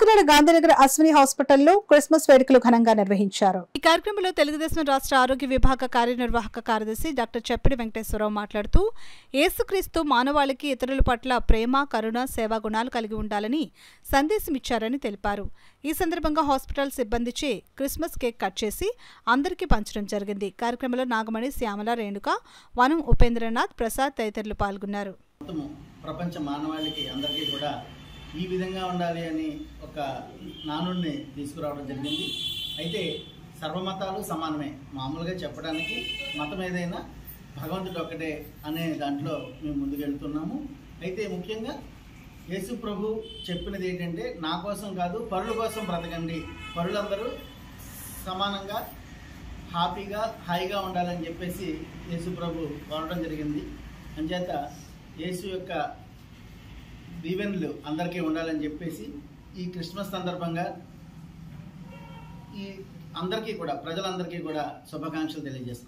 కాకినాడ గాంధీనగర్ అశ్విని హాస్పిటల్లో క్రిస్మస్ వేడుకలు ఘనంగా నిర్వహించారు. ఈ కార్యక్రమంలో తెలుగుదేశం రాష్ట్ర ఆరోగ్య విభాగ కార్యనిర్వాహక కార్యదర్శి డాక్టర్ చెప్పిడి వెంకటేశ్వరరావు మాట్లాడుతూ యేసుక్రీస్తు మానవాళికి ఇతరుల పట్ల ప్రేమ, కరుణ, సేవా గుణాలు కలిగి ఉండాలని సందేశమిచ్చారని తెలిపారు. ఈ సందర్భంగా హాస్పిటల్ సిబ్బందిచే క్రిస్మస్ కేక్ కట్ చేసి అందరికీ పంచడం జరిగింది. కార్యక్రమంలో నాగమణి, శ్యామల, రేణుక, వనం ఉపేంద్రనాథ్, ప్రసాద్ తదితరులు పాల్గొన్నారు. ప్రపంచ మానవాళికి అందరికీ కూడా ఈ విధంగా ఉండాలి అని ఒక నానుడిని తీసుకురావడం జరిగింది. అయితే సర్వమతాలు సమానమే. మామూలుగా చెప్పడానికి మతం ఏదైనా భగవంతుడు ఒక్కటే అనే దాంట్లో మేము ముందుకెళ్తున్నాము. అయితే ముఖ్యంగా యేసు ప్రభు చెప్పినది ఏంటంటే, నా కోసం కాదు పరుల కోసం బ్రతకండి, పరులందరూ సమానంగా హ్యాపీగా హాయిగా ఉండాలని చెప్పేసి యేసు ప్రభు కోరడం జరిగింది. అంచేత యేసు యొక్క దీవెనలు అందరికీ ఉండాలని చెప్పేసి ఈ క్రిస్మస్ సందర్భంగా ఈ అందరికీ కూడా, ప్రజలందరికీ కూడా శుభాకాంక్షలు తెలియజేస్తాం.